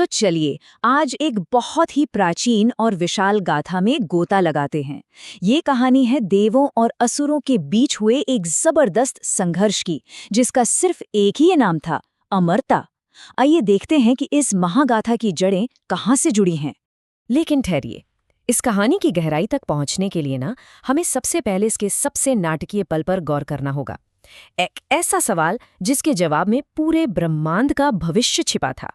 तो चलिए आज एक बहुत ही प्राचीन और विशाल गाथा में गोता लगाते हैं। ये कहानी है देवों और असुरों के बीच हुए एक जबरदस्त संघर्ष की, जिसका सिर्फ एक ही नाम था, अमरता। आइए देखते हैं कि इस महागाथा की जड़ें कहाँ से जुड़ी हैं। लेकिन ठहरिए, इस कहानी की गहराई तक पहुंचने के लिए ना हमें सबसे पहले इसके सबसे नाटकीय पल पर गौर करना होगा। एक ऐसा सवाल जिसके जवाब में पूरे ब्रह्मांड का भविष्य छिपा था।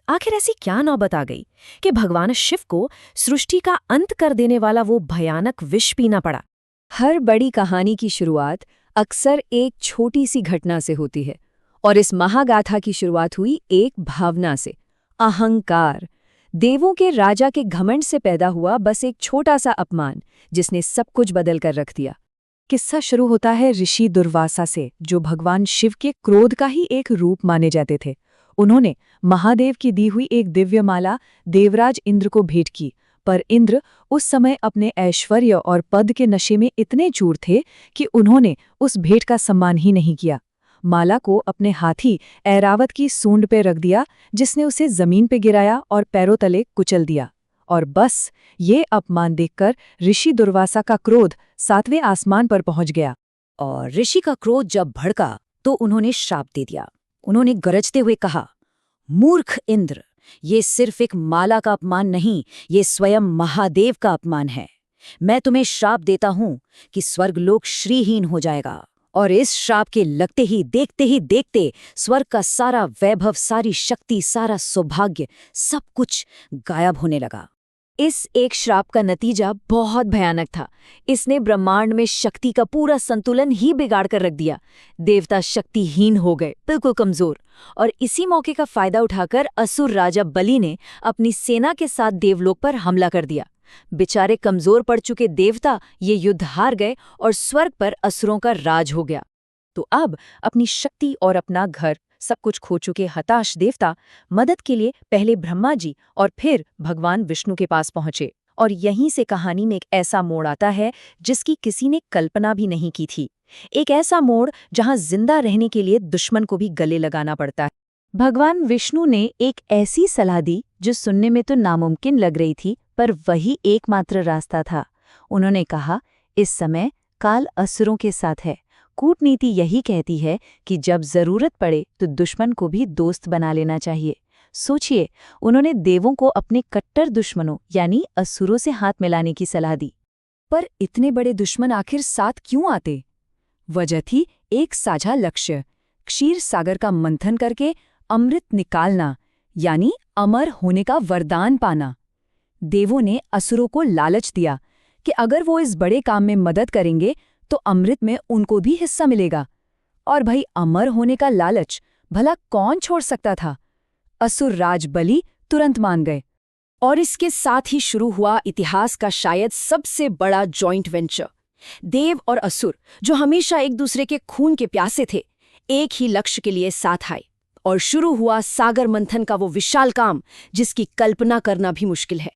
आखिर ऐसी क्या नौबत आ गई कि भगवान शिव को सृष्टि का अंत कर देने वाला वो भयानक विष पीना पड़ा। हर बड़ी कहानी की शुरुआत अक्सर एक छोटी सी घटना से होती है, और इस महागाथा की शुरुआत हुई एक भावना से, अहंकार। देवों के राजा के घमंड से पैदा हुआ बस एक छोटा सा अपमान, जिसने सब कुछ बदल कर रख दिया। किस्सा शुरू होता है ऋषि दुर्वासा से, जो भगवान शिव के क्रोध का ही एक रूप माने जाते थे। उन्होंने महादेव की दी हुई एक दिव्य माला देवराज इंद्र को भेंट की, पर इंद्र उस समय अपने ऐश्वर्य और पद के नशे में इतने चूर थे कि उन्होंने उस भेंट का सम्मान ही नहीं किया। माला को अपने हाथी ऐरावत की सूंड पे रख दिया, जिसने उसे जमीन पे गिराया और पैरों तले कुचल दिया। और बस ये अपमान देखकर ऋषि दुर्वासा का क्रोध 7वें आसमान पर पहुंच गया। और ऋषि का क्रोध जब भड़का तो उन्होंने श्राप दे दिया। उन्होंने गरजते हुए कहा, मूर्ख इंद्र, ये सिर्फ एक माला का अपमान नहीं, ये स्वयं महादेव का अपमान है। मैं तुम्हें श्राप देता हूं कि स्वर्गलोक श्रीहीन हो जाएगा। और इस श्राप के लगते ही देखते स्वर्ग का सारा वैभव, सारी शक्ति, सारा सौभाग्य, सब कुछ गायब होने लगा। इस एक श्राप का नतीजा बहुत भयानक था। इसने ब्रह्मांड में शक्ति का पूरा संतुलन ही बिगाड़ कर रख दिया। देवता शक्तिहीन हो गए, बिल्कुल कमजोर। और इसी मौके का फायदा उठाकर असुर राजा बलि ने अपनी सेना के साथ देवलोक पर हमला कर दिया। बेचारे कमजोर पड़ चुके देवता ये युद्ध हार गए और स्वर्ग पर असुरों का राज हो गया। तो अब अपनी शक्ति और अपना घर सब कुछ खो चुके हताश देवता मदद के लिए पहले ब्रह्मा जी और फिर भगवान विष्णु के पास पहुंचे। और यहीं से कहानी में एक ऐसा मोड़ आता है जिसकी किसी ने कल्पना भी नहीं की थी। एक ऐसा मोड़ जहां जिंदा रहने के लिए दुश्मन को भी गले लगाना पड़ता है। भगवान विष्णु ने एक ऐसी सलाह दी जो सुनने में तो नामुमकिन लग रही थी, पर वही एकमात्र रास्ता था। उन्होंने कहा, इस समय काल असुरों के साथ है। कूटनीति यही कहती है कि जब जरूरत पड़े तो दुश्मन को भी दोस्त बना लेना चाहिए। सोचिए, उन्होंने देवों को अपने कट्टर दुश्मनों यानी असुरों से हाथ मिलाने की सलाह दी। पर इतने बड़े दुश्मन आखिर साथ क्यों आते? वजह थी एक साझा लक्ष्य, क्षीर सागर का मंथन करके अमृत निकालना, यानी अमर होने का वरदान पाना। देवों ने असुरों को लालच दिया कि अगर वो इस बड़े काम में मदद करेंगे तो अमृत में उनको भी हिस्सा मिलेगा। और भाई, अमर होने का लालच भला कौन छोड़ सकता था? असुर राज बलि तुरंत मान गए। और इसके साथ ही शुरू हुआ इतिहास का शायद सबसे बड़ा जॉइंट वेंचर। देव और असुर, जो हमेशा एक दूसरे के खून के प्यासे थे, एक ही लक्ष्य के लिए साथ आए। और शुरू हुआ सागर मंथन का वो विशाल काम जिसकी कल्पना करना भी मुश्किल है।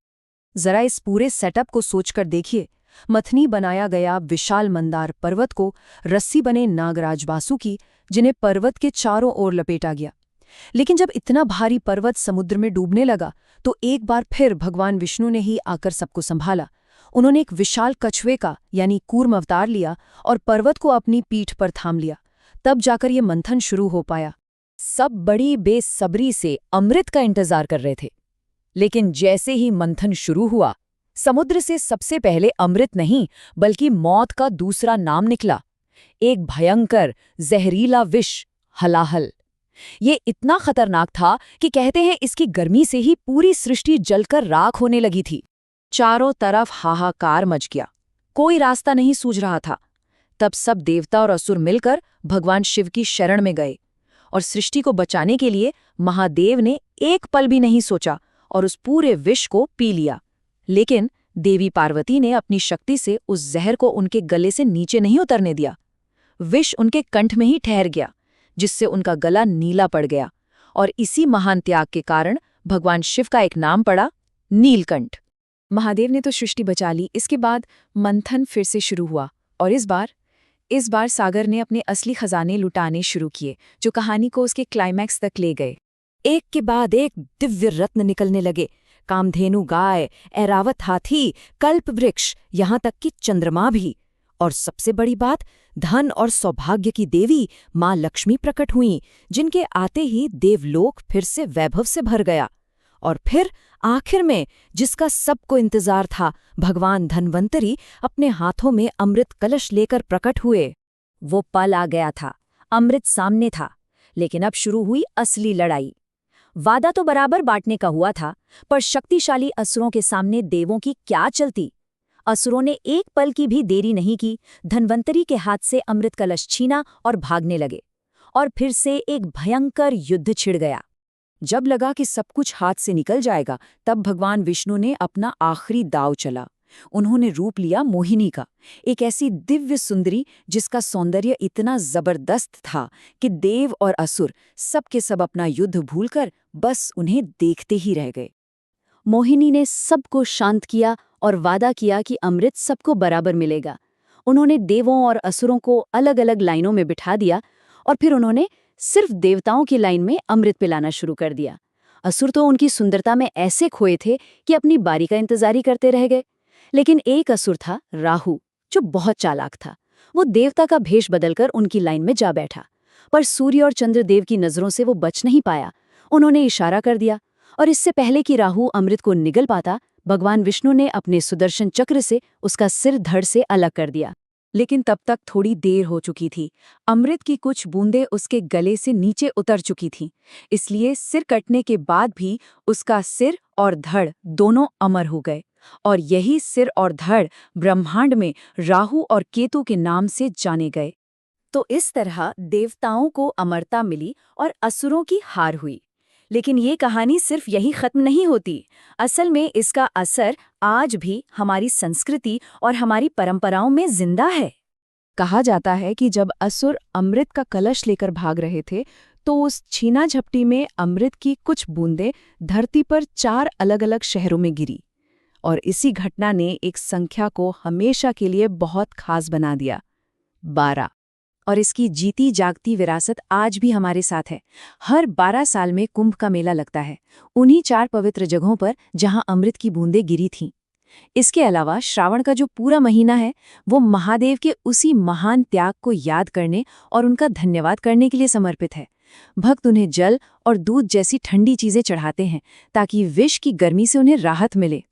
जरा इस पूरे सेटअप को सोचकर देखिए। मथनी बनाया गया विशाल मंदार पर्वत को रस्सी बने नागराज वासुकी, जिन्हें पर्वत के चारों ओर लपेटा गया। लेकिन जब इतना भारी पर्वत समुद्र में डूबने लगा तो एक बार फिर भगवान विष्णु ने ही आकर सबको संभाला। उन्होंने एक विशाल कछुए का यानी कूर्म अवतार लिया और पर्वत को अपनी पीठ पर थाम लिया। तब जाकर ये मंथन शुरू हो पाया। सब बड़ी बेसब्री से अमृत का इंतजार कर रहे थे। लेकिन जैसे ही मंथन शुरू हुआ, समुद्र से सबसे पहले अमृत नहीं बल्कि मौत का दूसरा नाम निकला। एक भयंकर जहरीला विष, हलाहल। ये इतना खतरनाक था कि कहते हैं इसकी गर्मी से ही पूरी सृष्टि जलकर राख होने लगी थी। चारों तरफ हाहाकार मच गया, कोई रास्ता नहीं सूझ रहा था। तब सब देवता और असुर मिलकर भगवान शिव की शरण में गए और सृष्टि को बचाने के लिए महादेव ने एक पल भी नहीं सोचा और उस पूरे विष को पी लिया। लेकिन देवी पार्वती ने अपनी शक्ति से उस जहर को उनके गले से नीचे नहीं उतरने दिया। विष उनके कंठ में ही ठहर गया, जिससे उनका गला नीला पड़ गया। और इसी महान त्याग के कारण भगवान शिव का एक नाम पड़ा, नीलकंठ। महादेव ने तो सृष्टि बचा ली। इसके बाद मंथन फिर से शुरू हुआ और इस बार सागर ने अपने असली खजाने लुटाने शुरू किए, जो कहानी को उसके क्लाइमैक्स तक ले गए। एक के बाद एक दिव्य रत्न निकलने लगे। कामधेनु गाय, ऐरावत हाथी, कल्प वृक्ष, यहाँ तक कि चंद्रमा भी। और सबसे बड़ी बात, धन और सौभाग्य की देवी माँ लक्ष्मी प्रकट हुईं, जिनके आते ही देवलोक फिर से वैभव से भर गया। और फिर आखिर में जिसका सबको इंतजार था, भगवान धन्वंतरी अपने हाथों में अमृत कलश लेकर प्रकट हुए। वो पल आ गया था, अमृत सामने था, लेकिन अब शुरू हुई असली लड़ाई। वादा तो बराबर बांटने का हुआ था, पर शक्तिशाली असुरों के सामने देवों की क्या चलती। असुरों ने एक पल की भी देरी नहीं की, धन्वंतरी के हाथ से अमृत कलश छीना और भागने लगे। और फिर से एक भयंकर युद्ध छिड़ गया। जब लगा कि सब कुछ हाथ से निकल जाएगा, तब भगवान विष्णु ने अपना आखिरी दांव चला। उन्होंने रूप लिया मोहिनी का, एक ऐसी दिव्य सुंदरी जिसका सौंदर्य इतना जबरदस्त था कि देव और असुर सबके सब अपना युद्ध भूलकर बस उन्हें देखते ही रह गए। मोहिनी ने सबको शांत किया और वादा किया कि अमृत सबको बराबर मिलेगा। उन्होंने देवों और असुरों को अलग अलग लाइनों में बिठा दिया और फिर उन्होंने सिर्फ देवताओं की लाइन में अमृत पिलाना शुरू कर दिया। असुर तो उनकी सुंदरता में ऐसे खोए थे कि अपनी बारी का इंतजार ही करते रह गए। लेकिन एक असुर था, राहु, जो बहुत चालाक था। वो देवता का भेष बदलकर उनकी लाइन में जा बैठा, पर सूर्य और चंद्रदेव की नजरों से वो बच नहीं पाया। उन्होंने इशारा कर दिया और इससे पहले कि राहु अमृत को निगल पाता, भगवान विष्णु ने अपने सुदर्शन चक्र से उसका सिर धड़ से अलग कर दिया। लेकिन तब तक थोड़ी देर हो चुकी थी। अमृत की कुछ बूंदें उसके गले से नीचे उतर चुकी थीं, इसलिए सिर कटने के बाद भी उसका सिर और धड़ दोनों अमर हो गए। और यही सिर और धड़ ब्रह्मांड में राहु और केतु के नाम से जाने गए। तो इस तरह देवताओं को अमरता मिली और असुरों की हार हुई। लेकिन ये कहानी सिर्फ यही खत्म नहीं होती। असल में इसका असर आज भी हमारी संस्कृति और हमारी परंपराओं में जिंदा है। कहा जाता है कि जब असुर अमृत का कलश लेकर भाग रहे थे, तो उस छीना झपटी में अमृत की कुछ बूंदें धरती पर 4 अलग-अलग शहरों में गिरी। और इसी घटना ने एक संख्या को हमेशा के लिए बहुत खास बना दिया, 12। और इसकी जीती जागती विरासत आज भी हमारे साथ है। हर 12 साल में कुंभ का मेला लगता है, उन्हीं 4 पवित्र जगहों पर जहां अमृत की बूंदें गिरी थीं। इसके अलावा श्रावण का जो पूरा महीना है, वो महादेव के उसी महान त्याग को याद करने और उनका धन्यवाद करने के लिए समर्पित है। भक्त उन्हें जल और दूध जैसी ठंडी चीजें चढ़ाते हैं, ताकि विष की गर्मी से उन्हें राहत मिले।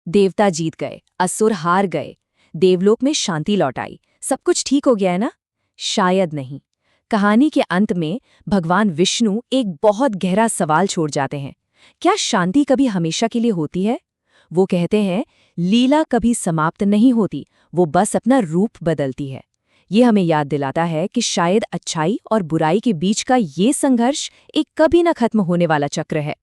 देवता जीत गए, असुर हार गए, देवलोक में शांति लौट आई, सब कुछ ठीक हो गया है ना? शायद नहीं। कहानी के अंत में भगवान विष्णु एक बहुत गहरा सवाल छोड़ जाते हैं। क्या शांति कभी हमेशा के लिए होती है? वो कहते हैं, लीला कभी समाप्त नहीं होती, वो बस अपना रूप बदलती है। ये हमें याद दिलाता है कि शायद अच्छाई और बुराई के बीच का ये संघर्ष एक कभी न खत्म होने वाला चक्र है।